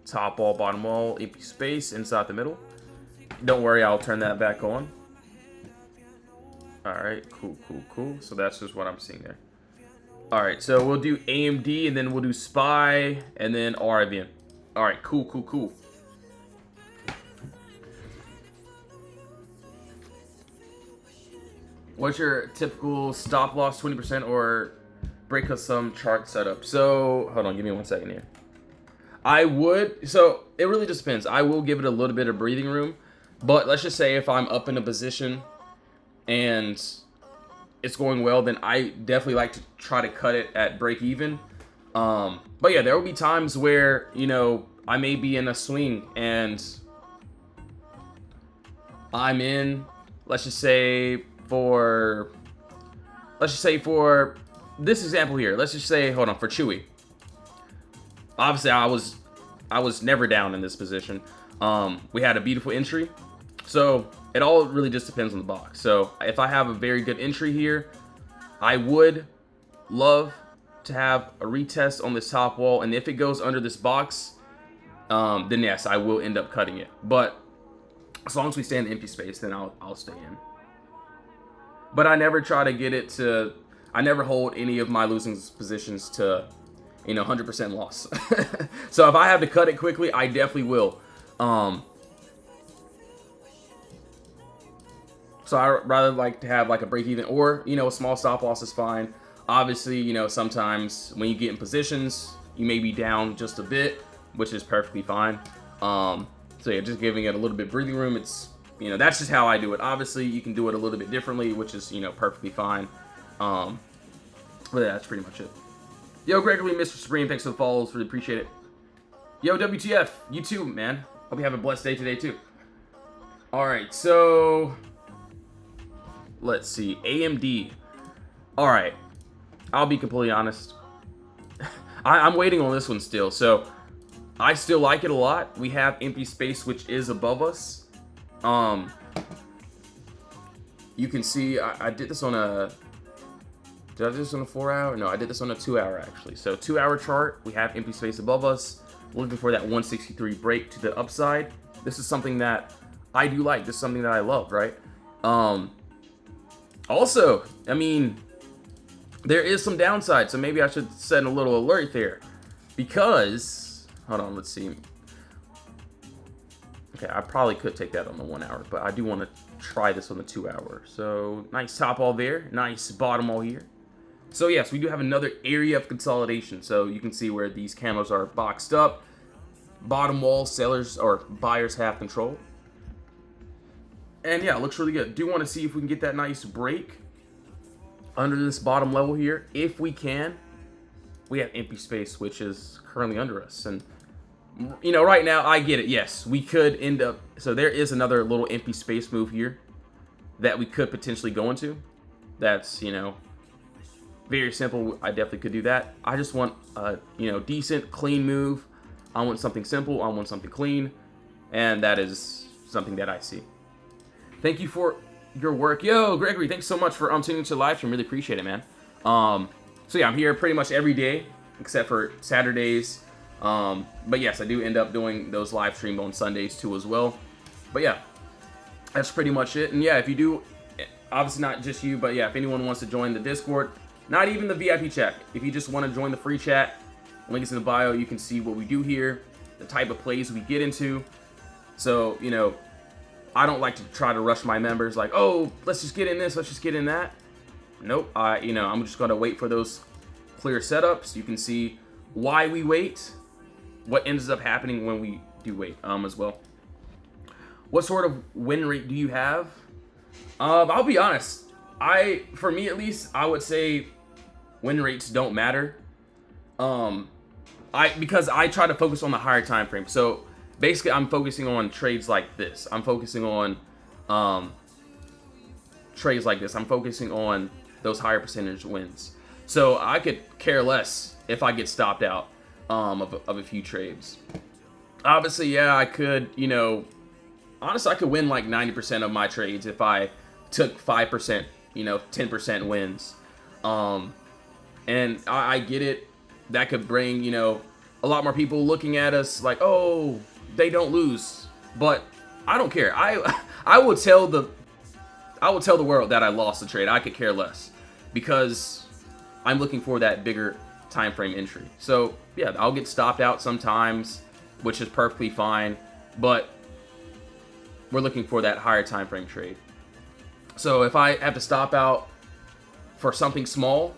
top wall, bottom wall, empty space inside the middle. Don't worry, I'll turn that back on. Alright, cool. So that's just what I'm seeing there. Alright, so we'll do AMD, and then we'll do SPY, and then RIVM. Alright, cool. What's your typical stop loss, 20% or break us some chart setup? So, hold on, give me 1 second here. So it really just depends. I will give it a little bit of breathing room, but let's just say if I'm up in a position and it's going well, then I definitely like to try to cut it at break even. But yeah, there will be times where, you know, I may be in a swing and I'm in, let's just say for this example here, let's just say, hold on, for Chewy. Obviously, I was never down in this position. We had a beautiful entry. So it all really just depends on the box. So if I have a very good entry here, I would love to have a retest on this top wall. And if it goes under this box, then yes, I will end up cutting it. But as long as we stay in the empty space, then I'll stay in. But I never try to get it to, I never hold any of my losing positions to, you know, 100% loss. So if I have to cut it quickly, I definitely will. So I rather like to have like a break even, or, you know, a small stop loss is fine. Obviously, you know, sometimes when you get in positions, you may be down just a bit, which is perfectly fine. So yeah, just giving it a little bit breathing room. It's, you know, that's just how I do it. Obviously, you can do it a little bit differently, which is, you know, perfectly fine. But yeah, that's pretty much it. Yo, Gregory, Mr. Supreme, thanks for the follows. Really appreciate it. Yo, WTF, you too, man. Hope you have a blessed day today, too. All right, so let's see. AMD. All right, I'll be completely honest. I'm waiting on this one still. So I still like it a lot. We have empty space, which is above us. You can see I did this on a... Did I do this on a 4-hour? No, I did this on a 2-hour actually. So 2-hour chart, we have empty space above us. Looking for that 163 break to the upside. This is something that I do like. This is something that I love, right? Also, I mean, there is some downside. So maybe I should send a little alert there. Because, hold on, let's see. Okay, I probably could take that on the 1-hour, but I do want to try this on the 2-hour. So nice top wall there. Nice bottom wall here. So yes, we do have another area of consolidation. So you can see where these candles are boxed up. Bottom wall, sellers or buyers have control. And yeah, it looks really good. Do want to see if we can get that nice break under this bottom level here. If we can, we have empty space, which is currently under us. And, you know, right now, I get it. Yes, we could end up. So there is another little empty space move here that we could potentially go into. That's, you know, very simple. I definitely could do that. I just want a, you know, decent, clean move. I want something simple. I want something clean. And that is something that I see. Thank you for your work. Yo, Gregory, thanks so much for tuning into the live stream. Really appreciate it, man. So yeah, I'm here pretty much every day except for Saturdays. But yes, I do end up doing those live streams on Sundays too as well. But yeah, that's pretty much it. And yeah, if you do, obviously not just you, but yeah, if anyone wants to join the Discord, not even the VIP chat, if you just want to join the free chat, link is in the bio. You can see what we do here, the type of plays we get into. So, you know, I don't like to try to rush my members like, oh, let's just get in this, let's just get in that. Nope, you know, I'm just gonna wait for those clear setups. You can see why we wait, what ends up happening when we do wait as well. What sort of win rate do you have? I'll be honest. For me at least, I would say win rates don't matter. Because I try to focus on the higher time frame. So basically, I'm focusing on trades like this. I'm focusing on trades like this. I'm focusing on those higher percentage wins. So I could care less if I get stopped out of a few trades. Obviously, yeah, I could, you know, honestly, I could win like 90% of my trades if I took 5%, you know, 10% wins. And I get it. That could bring, you know, a lot more people looking at us like, oh, they don't lose. But I don't care. I will tell the world that I lost the trade. I could care less because I'm looking for that bigger time frame entry. So yeah, I'll get stopped out sometimes, which is perfectly fine, but we're looking for that higher time frame trade. So if I have to stop out for something small,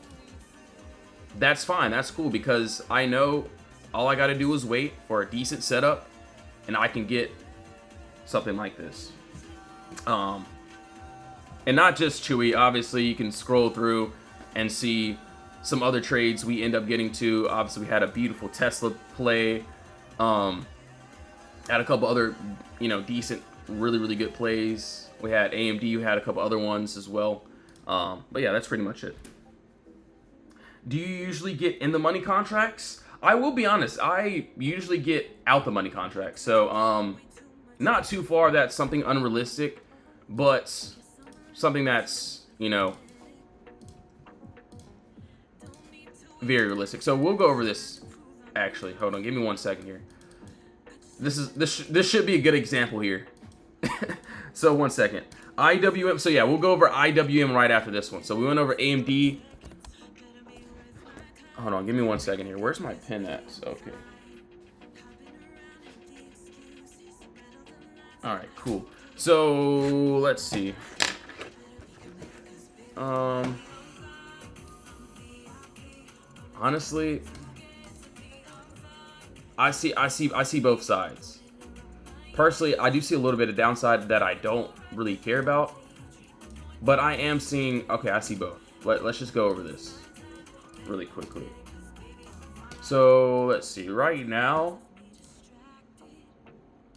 that's fine. That's cool because I know all I got to do is wait for a decent setup and I can get something like this. And not just Chewy. Obviously, you can scroll through and see some other trades we end up getting to. Obviously, we had a beautiful Tesla play. Had a couple other, decent, really good plays. We had AMD. We had a couple other ones as well. But yeah, that's pretty much it. Do you usually get in the money contracts? I will be honest. I usually get out the money contracts. So, not too far. That's something unrealistic, but something that's, very realistic. So we'll go over this. Actually, hold on. Give me 1 second here. This should be a good example here. So 1 second. IWM. So yeah, we'll go over IWM right after this one. So we went over AMD. Hold on. Give me 1 second here. Where's my pen at? Okay. All right. Cool. So let's see. Honestly, I see both sides. Personally, I do see a little bit of downside that I don't really care about, but I am seeing. Okay, I see both. Let's just go over this really quickly. So let's see. Right now,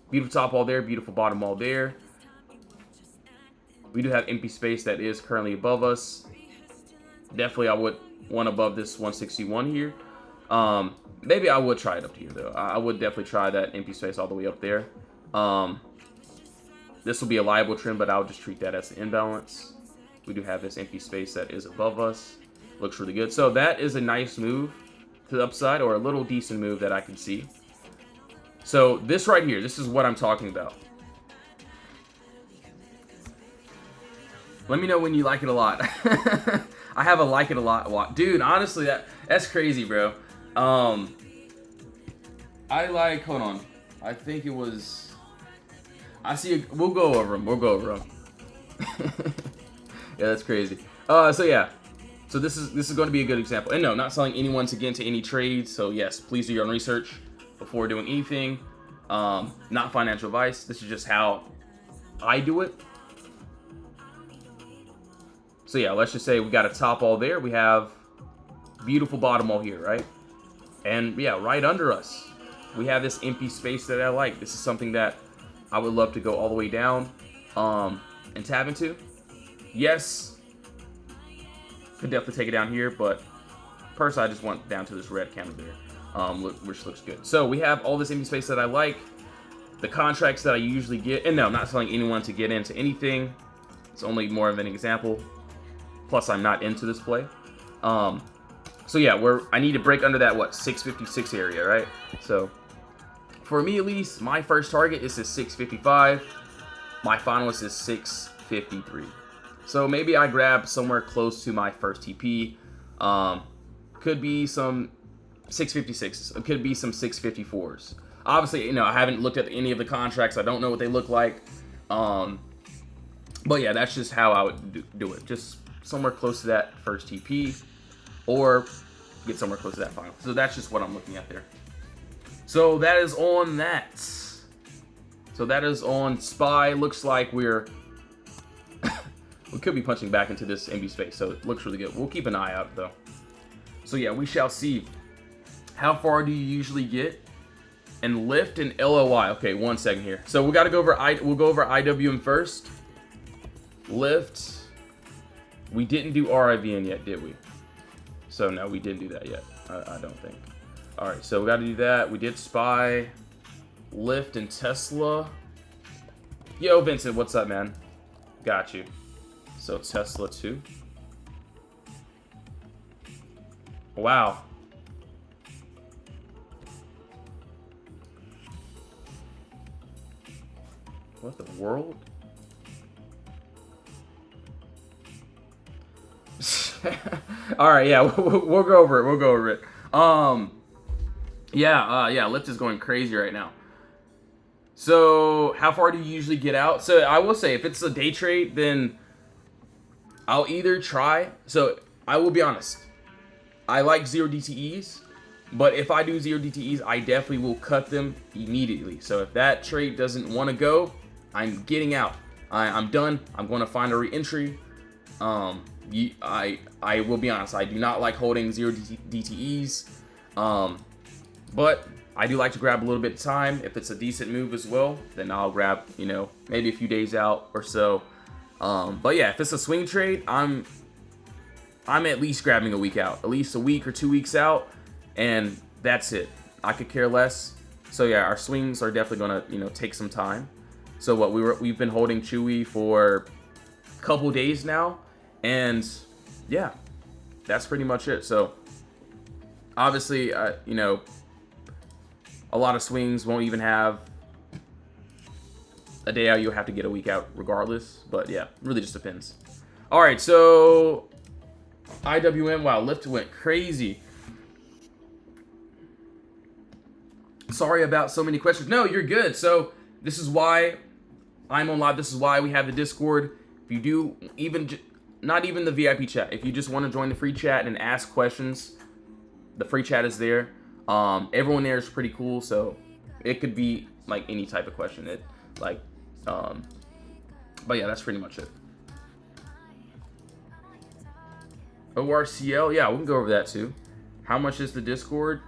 beautiful top wall there, beautiful bottom wall there. We do have empty space that is currently above us. Definitely, I would want above this 161 here. Maybe I would try it up here though. I would definitely try that empty space all the way up there. This will be a liable trend, but I'll just treat that as an imbalance. We do have this empty space that is above us. Looks really good. So that is a nice move to the upside, or a little decent move that I can see. So this right here, this is what I'm talking about. Let me know when you like it a lot. I have a like it a lot. Dude, honestly, that's crazy, bro. I like, hold on. I think it was, we'll go over them. Yeah, that's crazy. So yeah. So this is going to be a good example. And no, not selling anyone to get into any trades. So yes, please do your own research before doing anything. Not financial advice. This is just how I do it. So yeah, let's just say we got a top wall there. We have beautiful bottom wall here, right? And yeah, right under us, we have this empty space that I like. This is something that I would love to go all the way down and tap into. Yes, could definitely take it down here, but personally, I just want down to this red candle there, which looks good. So we have all this empty space that I like. The contracts that I usually get, and no, I'm not telling anyone to get into anything. It's only more of an example. Plus, I'm not into this play. So yeah, I need to break under that, 656 area, right? So for me at least, my first target is 655. My finalist is 653. So maybe I grab somewhere close to my first TP. Could be some 656s. It could be some 654s. Obviously, I haven't looked at any of the contracts. I don't know what they look like. But yeah, that's just how I would do it. Just somewhere close to that first TP, or get somewhere close to that final. So that's just what I'm looking at there. So that is on that. So that is on SPY. Looks like we could be punching back into this empty space. So it looks really good. We'll keep an eye out though. So yeah, we shall see. How far do you usually get? And lift and LOI. Okay, 1 second here. So we got to go over we'll go over IWM first. Lift. We didn't do RIVN yet, did we? So no, we didn't do that yet. I don't think. All right, so we got to do that. We did SPY, Lift, and Tesla. Yo, Vincent, what's up, man? Got you. So Tesla 2. Wow. What the world? All right, yeah, we'll go over it. We'll go over it. Yeah, Lift is going crazy right now. So, how far do you usually get out? So, I will say, if it's a day trade, then I'll either try. So, I will be honest. I like 0 DTEs, but if I do 0 DTEs, I definitely will cut them immediately. So, if that trade doesn't want to go, I'm getting out. I'm done. I'm going to find a re-entry. I will be honest. I do not like holding 0 DTEs. But I do like to grab a little bit of time. If it's a decent move as well, then I'll grab, you know, maybe a few days out or so. But yeah, if it's a swing trade, I'm at least grabbing a week out, at least a week or 2 weeks out, and that's it. I could care less. So yeah, our swings are definitely gonna, you know, take some time. So what we've been holding Chewy for a couple days now, and yeah, that's pretty much it. So obviously, you know, a lot of swings won't even have a day out. You'll have to get a week out regardless. But yeah, really just depends. All right, so IWM, wow, Lift went crazy. Sorry about so many questions. No, you're good. So this is why I'm on live. This is why we have the Discord. If you do, not even the VIP chat, if you just want to join the free chat and ask questions, the free chat is there. Everyone there is pretty cool, so it could be like any type of question. But yeah, that's pretty much it. ORCL, yeah, we can go over that too. How much is the Discord?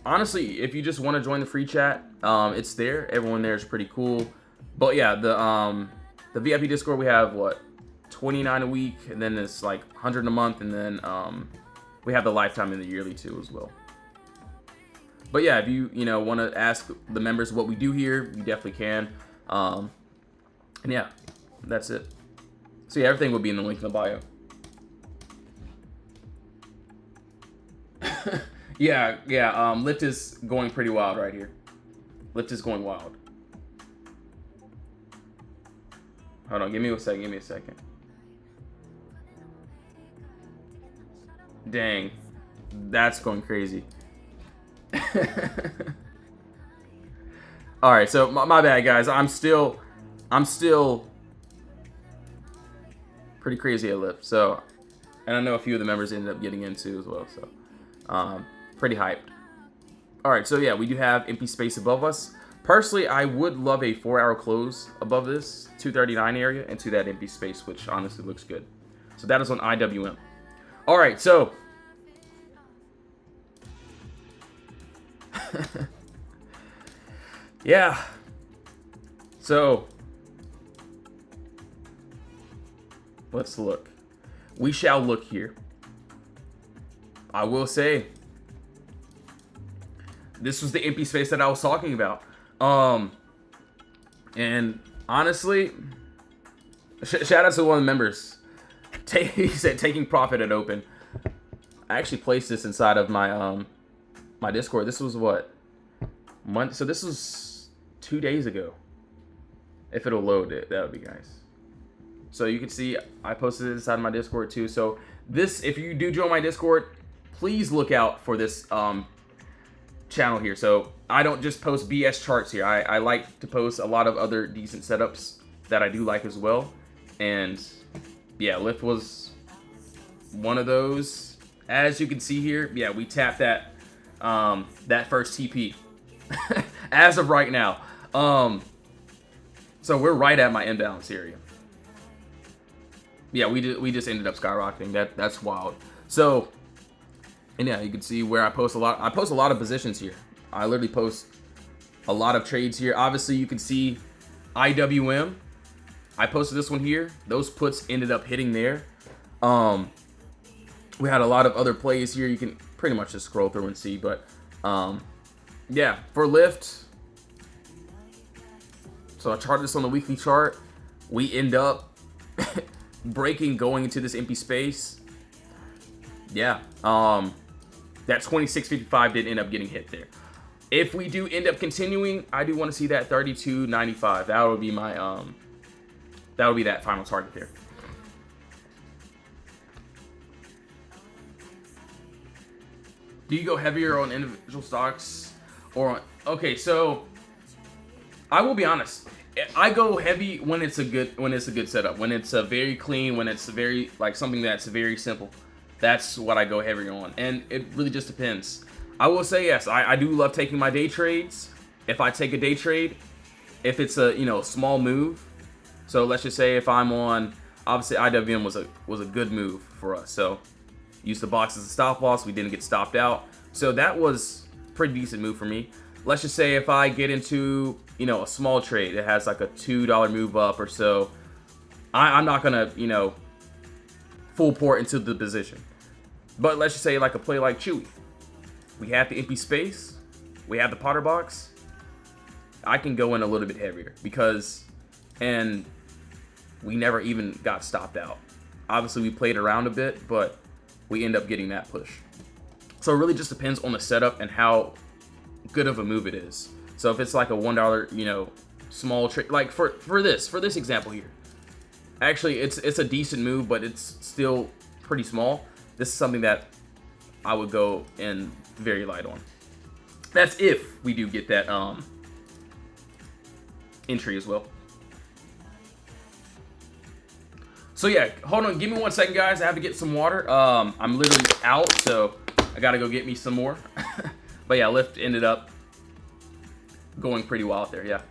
Honestly, if you just want to join the free chat, it's there. Everyone there is pretty cool. But yeah, the VIP Discord, we have what, 29 a week, and then it's like 100 a month, and then we have the lifetime and the yearly too as well. But yeah, if you know want to ask the members what we do here, you definitely can. And yeah, that's it. So yeah, everything will be in the link in the bio. yeah. Lift is going pretty wild right here. Lift is going wild. Hold on, give me a second. Dang, that's going crazy. All right, so my bad, guys. I'm still pretty crazy at Lift. So, and I know a few of the members ended up getting into as well. So, pretty hyped. All right, so yeah, we do have empty space above us. Personally, I would love a 4-hour close above this 239 area into that empty space, which honestly looks good. So that is on IWM. All right, so yeah. So let's look. We shall look here. I will say this was the empty space that I was talking about. And honestly, shout out to one of the members. He said taking profit at open. I actually placed this inside of my my Discord. This was what, Monday? So this was 2 days ago. If it'll load it, that would be nice. So you can see I posted it inside my Discord too. So this, if you do join my Discord, please look out for this channel here. So I don't just post BS charts here. I like to post a lot of other decent setups that I do like as well. And yeah, Lift was one of those. As you can see here, yeah, we tapped that that first TP as of right now. So we're right at my imbalance area. Yeah, we just ended up skyrocketing. That's wild. So, and yeah, you can see where I post a lot. I post a lot of positions here. I literally post a lot of trades here. Obviously, you can see IWM. I posted this one here. Those puts ended up hitting there. We had a lot of other plays here. You can pretty much just scroll through and see. But yeah, for Lift. So I charted this on the weekly chart. We end up breaking, going into this empty space. Yeah, that 26.55 did end up getting hit there. If we do end up continuing, I do want to see that 32.95. That would be my that would be that final target there. Do you go heavier on individual stocks or on? Okay, so I will be honest. I go heavy when it's a good setup, when it's a very clean, when it's very like something that's very simple. That's what I go heavier on, and it really just depends. I will say yes, I do love taking my day trades. If I take a day trade, if it's a small move, so let's just say if I'm on, obviously IWM was a good move for us. So used the box as a stop loss, we didn't get stopped out, so that was a pretty decent move for me. Let's just say if I get into a small trade, it has like a $2 move up or so, I'm not gonna full port into the position. But let's just say like a play like Chewy, we have the empty space, we have the POTTERBOX, I can go in a little bit heavier and we never even got stopped out. Obviously we played around a bit, but we end up getting that push. So it really just depends on the setup and how good of a move it is. So if it's like a $1 small trade, like for this example here, actually it's a decent move, but it's still pretty small. This is something that I would go in very light on. That's if we do get that entry as well. So yeah, hold on, give me 1 second, guys. I have to get some water. I'm literally out, so I gotta go get me some more. But yeah, lift ended up going pretty well out there, yeah.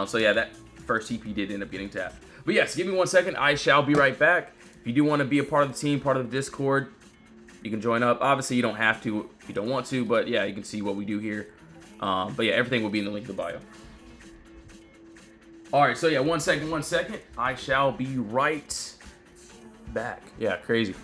So yeah, that first TP did end up getting tapped. But yes, give me 1 second. I shall be right back. If you do want to be a part of the team, part of the Discord, you can join up. Obviously, you don't have to if you don't want to, but yeah, you can see what we do here. But yeah, everything will be in the link in the bio. All right, so yeah, 1 second. I shall be right back. Yeah, crazy.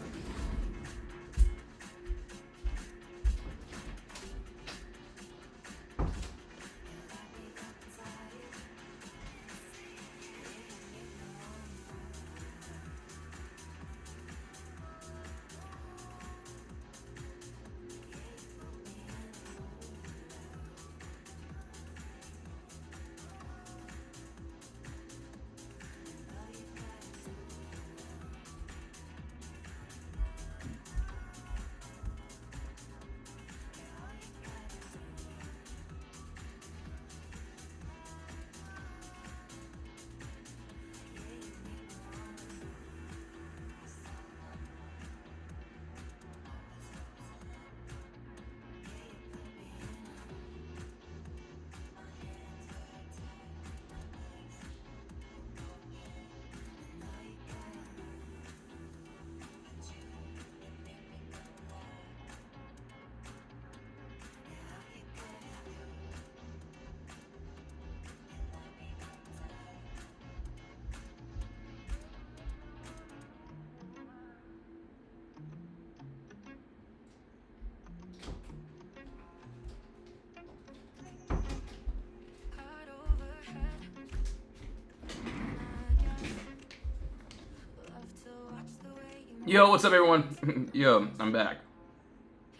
Yo, what's up, everyone? Yo, I'm back.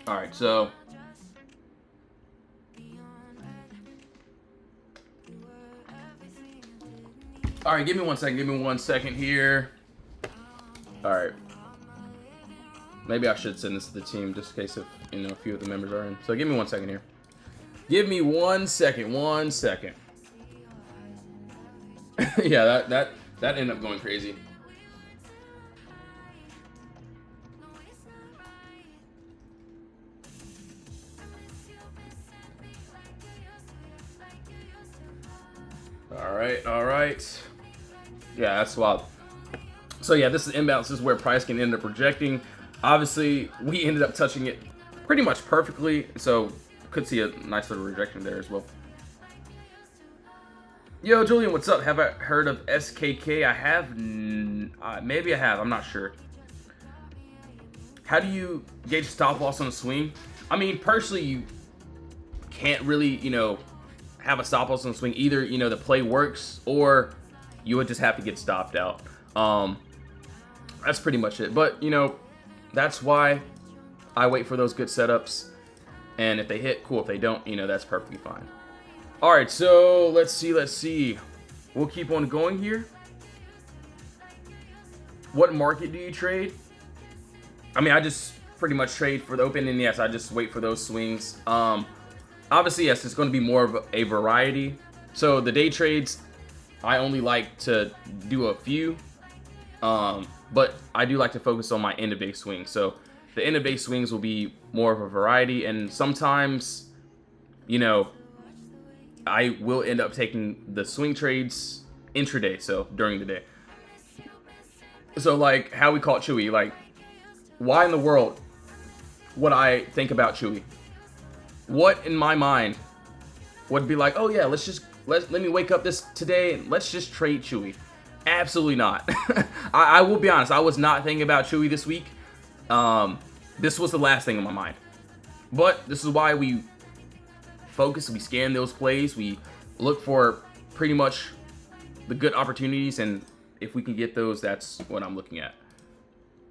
All right, so all right, give me 1 second. Give me 1 second here. All right. Maybe I should send this to the team just in case if a few of the members are in. So give me 1 second here. Give me 1 second. 1 second. Yeah, that ended up going crazy. All right. Yeah, that's wild. So yeah, this is imbalance. This is where price can end up rejecting. Obviously, we ended up touching it pretty much perfectly, so could see a nice little rejection there as well. Yo, Julian, what's up? Have I heard of SKK? I have. Maybe I have. I'm not sure. How do you gauge stop loss on a swing? I mean, personally, you can't really, have a stop loss on the swing. Either, the play works or you would just have to get stopped out. That's pretty much it. But, that's why I wait for those good setups. And if they hit, cool. If they don't, you know, that's perfectly fine. All right, so let's see. We'll keep on going here. What market do you trade? I mean, I just pretty much trade for the open, and yes, I just wait for those swings. Obviously, yes, it's going to be more of a variety. So the day trades, I only like to do a few, but I do like to focus on my end of day swings. So the end of day swings will be more of a variety, and sometimes, you know, I will end up taking the swing trades intraday, so during the day. So like how we caught Chewy, like why in the world would I think about Chewy? What in my mind would be like, oh yeah, let me wake up today and let's just trade Chewy? Absolutely not. I will be honest, I was not thinking about Chewy this week. This was the last thing on my mind. But this is why we focus, we scan those plays, we look for pretty much the good opportunities, and if we can get those, that's what I'm looking at.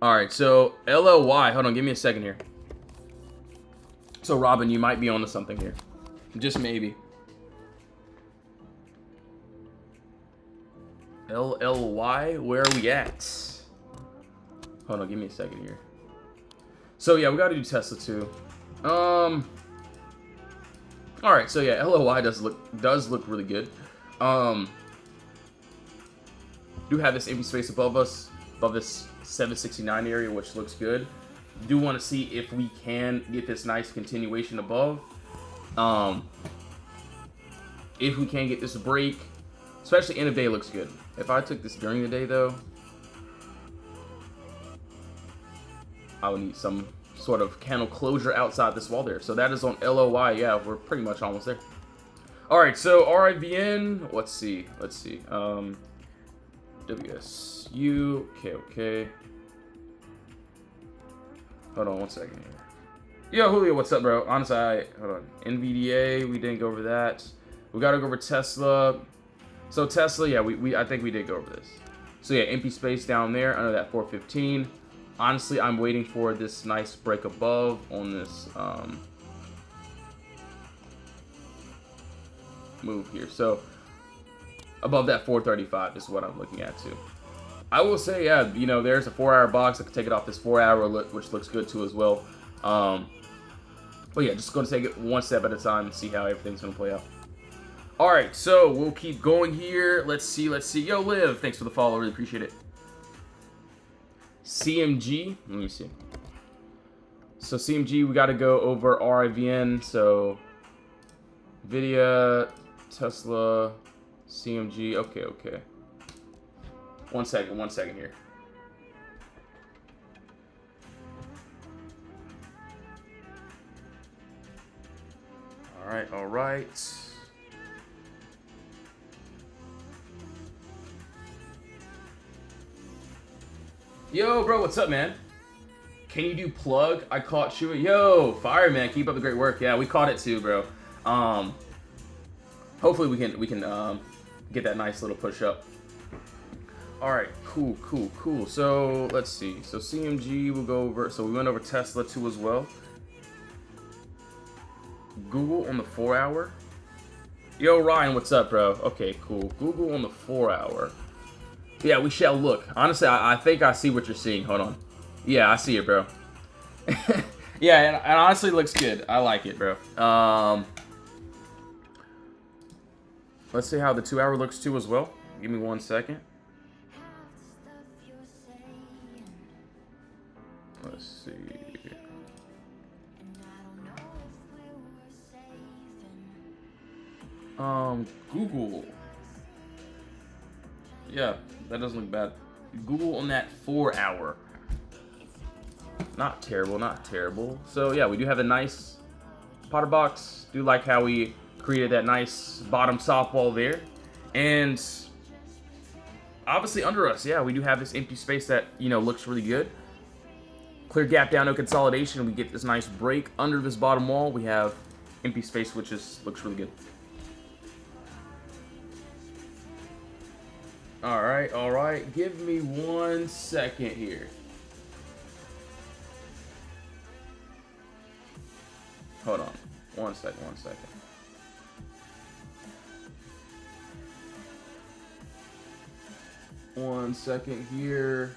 All right, so LLY, hold on, give me a second here. So Robin, you might be onto something here, just maybe. LLY, where are we at? Hold on, give me a second here. So yeah, we got to do Tesla too. All right, so yeah, LLY does look really good. Do have this empty space above us, above this 769 area, which looks good. Do want to see if we can get this nice continuation above. If we can get this break, especially end of day, looks good. If I took this during the day though, I would need some sort of candle closure outside this wall there. So that is on LOY. Yeah, we're pretty much almost there. All right, so RIVN, let's see. WSU, okay. Hold on one second here. Yo, Julio, what's up, bro? Honestly, hold on. NVDA, we didn't go over that. We got to go over Tesla. So Tesla, yeah, I think we did go over this. So yeah, empty space down there under that 415. Honestly, I'm waiting for this nice break above on this move here. So above that 435 is what I'm looking at too. I will say, yeah, you know, there's a 4-hour box. I could take it off this 4-hour, which looks good too as well. But yeah, just going to take it one step at a time and see how everything's going to play out. All right, so we'll keep going here. Let's see. Yo, Liv, thanks for the follow. Really appreciate it. CMG, let me see. So CMG, we got to go over RIVN. So Nvidia, Tesla, CMG. Okay. One second here. All right. Yo, bro, what's up, man? Can you do plug? I caught Chewy. Yo, fire, man. Keep up the great work. Yeah, we caught it too, bro. Hopefully we can get that nice little push up. All right, cool. So let's see. So CMG will go over. So we went over Tesla too as well. Google on the 4-hour. Yo, Ryan, what's up, bro? Okay, cool. Google on the 4-hour. Yeah, we shall look. Honestly, I think I see what you're seeing. Hold on. Yeah, I see it, bro. Yeah, and honestly, it looks good. I like it, bro. Let's see how the 2-hour looks too as well. Give me 1 second. Let's see. Google. Yeah, that doesn't look bad. Google on that 4-hour. Not terrible. So yeah, we do have a nice POTTERBOX. Do like how we created that nice bottom softball there. And obviously under us, yeah, we do have this empty space that, you know, looks really good. Clear gap down, no consolidation. We get this nice break under this bottom wall. We have empty space, which looks really good. All right. Give me 1 second here. Hold on. One second. One second here.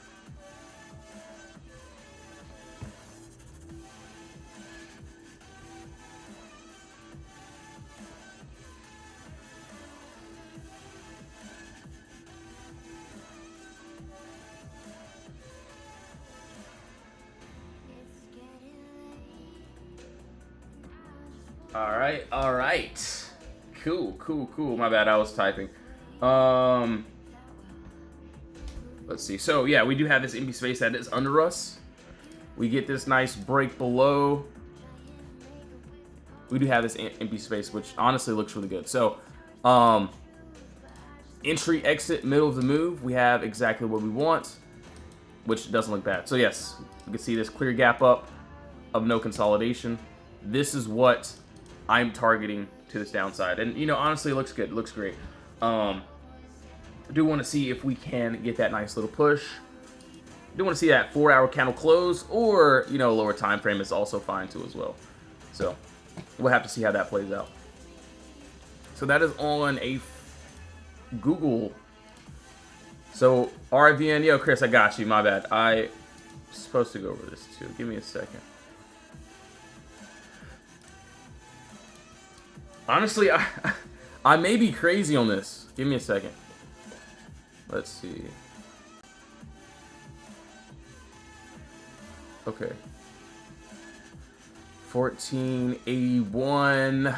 All right. Cool. My bad, I was typing. Let's see. So yeah, we do have this empty space that is under us. We get this nice break below. We do have this empty space, which honestly looks really good. So, entry, exit, middle of the move, we have exactly what we want, which doesn't look bad. So yes, you can see this clear gap up of no consolidation. This is what I'm targeting to this downside. And, you know, honestly, it looks good. It looks great. I do want to see if we can get that nice little push. I do want to see that 4-hour candle close, or, you know, a lower time frame is also fine too as well. So we'll have to see how that plays out. So that is on a Google. So RIVN, yo, Chris, I got you. My bad. I'm supposed to go over this too. Give me a second. Honestly, I may be crazy on this. Give me a second. Let's see. Okay. 1481.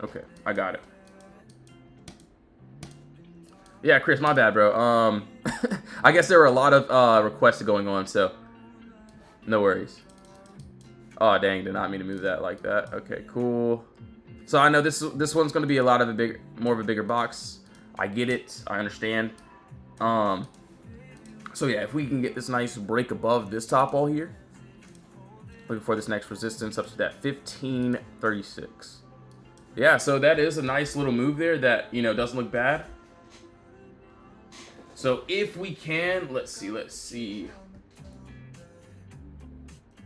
Okay, I got it. Yeah, Chris, my bad, bro. I guess there were a lot of requests going on, so no worries. Oh, dang, did not mean to move that like that. Okay, cool. So I know this one's going to be a lot of more of a bigger box. I get it. I understand. So yeah, if we can get this nice break above this top wall here, looking for this next resistance up to that 1536. Yeah, so that is a nice little move there that, you know, doesn't look bad. So if we can, let's see.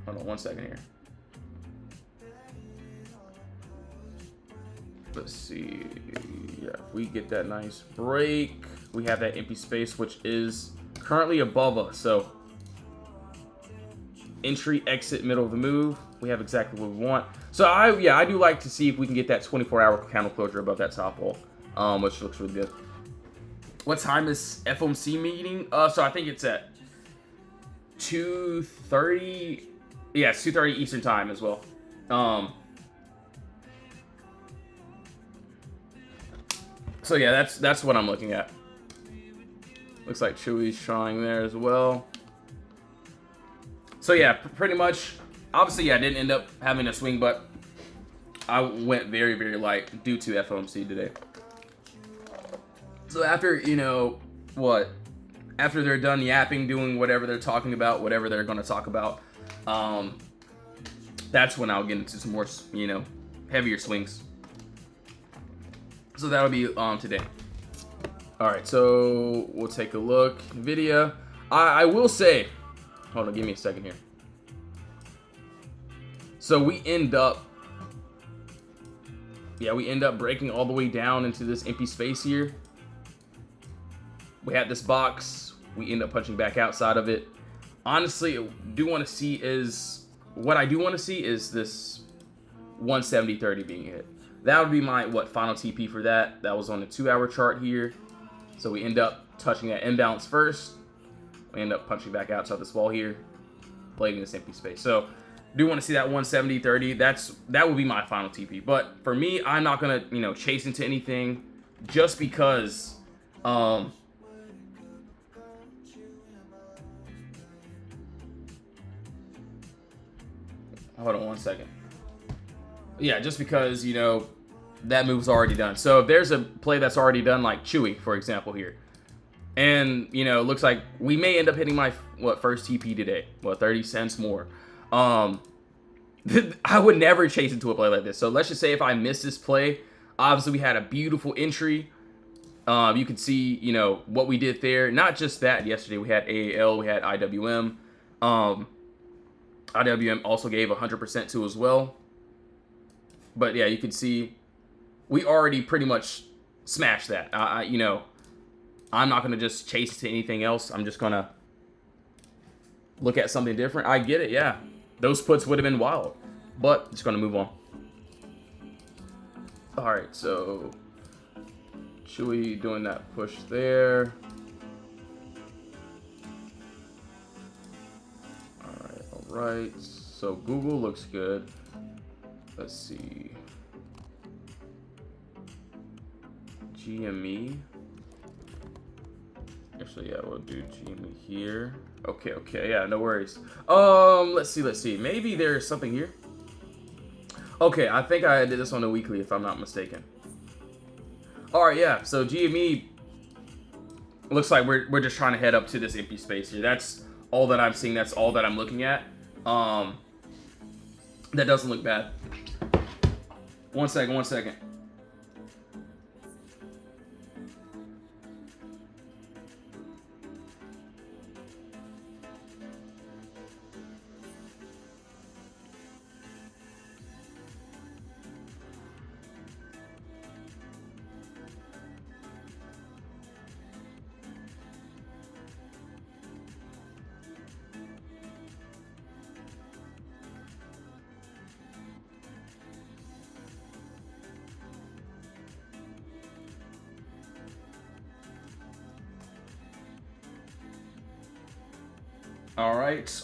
Hold on one second here. Let's see. Yeah, if we get that nice break, we have that empty space, which is currently above us. So entry, exit, middle of the move, we have exactly what we want. So I do like to see if we can get that 24-hour candle closure above that top wall, which looks really good. What time is FOMC meeting? So I think it's at 2:30. Yeah, it's 2:30 Eastern time as well. So yeah, that's what I'm looking at. Looks like Chewy's trying there as well. So yeah, pretty much. Obviously, yeah, I didn't end up having a swing, but I went very, very light due to FOMC today. So after, you know, after they're done yapping, doing whatever they're talking about, whatever they're going to talk about, that's when I'll get into some more, you know, heavier swings. So that'll be today. All right, so we'll take a look. NVIDIA. I will say, hold on, give me a second here. So we end up breaking all the way down into this empty space here. We have this box. We end up punching back outside of it. Honestly, what I do want to see is this 170.30 being hit. That would be my final TP for that. That was on the 2-hour chart here. So we end up touching that imbalance first. We end up punching back outside this wall here, blading this empty space. So do want to see that 170.30. That would be my final TP. But for me, I'm not gonna, you know, chase into anything just because hold on one second. Yeah, just because, you know, that move's already done. So if there's a play that's already done, like Chewy, for example, here, and, you know, it looks like we may end up hitting my, first TP today. 30 cents more. I would never chase into a play like this. So let's just say if I miss this play, obviously we had a beautiful entry. You can see, you know, what we did there. Not just that, yesterday we had AAL, we had IWM. IWM also gave 100% to as well. But yeah, you can see we already pretty much smashed that. You know, I'm not going to just chase to anything else. I'm just going to look at something different. I get it, yeah. Those puts would have been wild. But just going to move on. All right, so Chewy doing that push there. All right. So Google looks good. Let's see. GME. Actually, yeah, we'll do GME here. Okay, yeah, no worries. Let's see. Maybe there's something here. Okay, I think I did this on a weekly, if I'm not mistaken. All right, yeah. So GME looks like we're just trying to head up to this empty space here. That's all that I'm seeing. That's all that I'm looking at. That doesn't look bad. One second.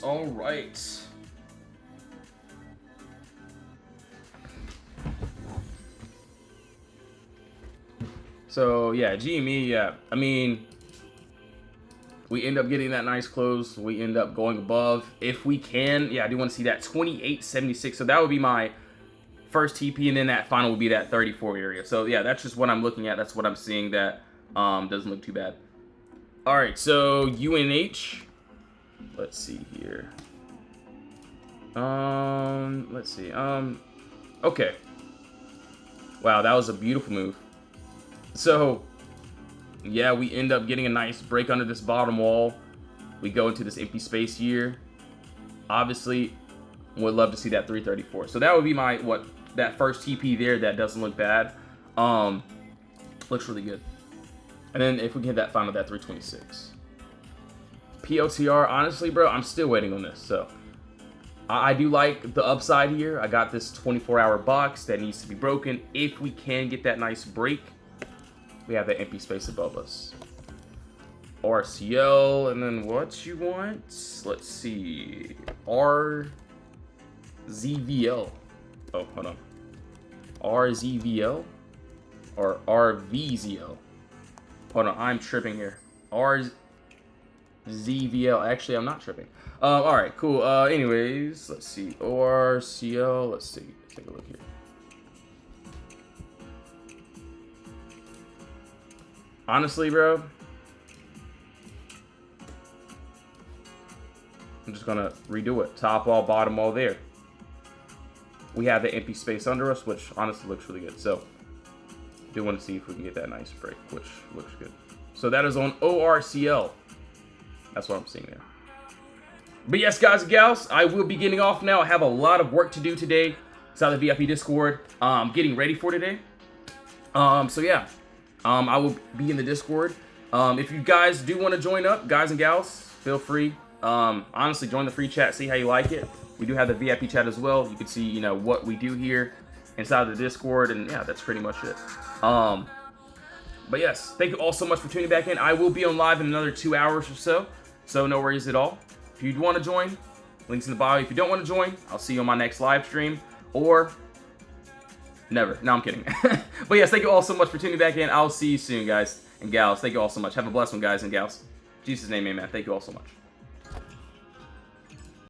All right. So yeah, GME, yeah. I mean, we end up getting that nice close. We end up going above if we can. Yeah, I do want to see that 28.76. So that would be my first TP, and then that final would be that 34 area. So yeah, that's just what I'm looking at. That's what I'm seeing. That doesn't look too bad. All right, so UNH. Let's see here. Let's see. Okay. Wow, that was a beautiful move. So, yeah, we end up getting a nice break under this bottom wall. We go into this empty space here. Obviously, would love to see that 334. So that would be my, that first TP there. That doesn't look bad. Looks really good. And then if we can hit that final, that 326. POTR, honestly, bro, I'm still waiting on this. So I do like the upside here. I got this 24-hour box that needs to be broken. If we can get that nice break, we have that empty space above us. RCL, and then what you want? Let's see. RZVL. Oh, hold on. RZVL or RVZL. Hold on, I'm tripping here. ZVL. Actually, I'm not tripping. All right, cool. Anyways, let's see. ORCL. Let's see. Take a look here. Honestly, bro, I'm just gonna redo it. Top wall, bottom wall there. We have the empty space under us, which honestly looks really good. So, do want to see if we can get that nice break, which looks good. So that is on ORCL. That's what I'm seeing there. But yes, guys and gals, I will be getting off now. I have a lot of work to do today. It's out of the VIP Discord. Getting ready for today. So yeah, I will be in the Discord. If you guys do want to join up, guys and gals, feel free. Honestly, join the free chat. See how you like it. We do have the VIP chat as well. You can see, you know, what we do here inside of the Discord, and yeah, that's pretty much it. But yes, thank you all so much for tuning back in. I will be on live in another 2 hours or so. So no worries at all. If you want to join, links in the bio. If you don't want to join, I'll see you on my next live stream. Or never. No, I'm kidding. But yes, thank you all so much for tuning back in. I'll see you soon, guys and gals. Thank you all so much. Have a blessed one, guys and gals. In Jesus' name, amen. Thank you all so much.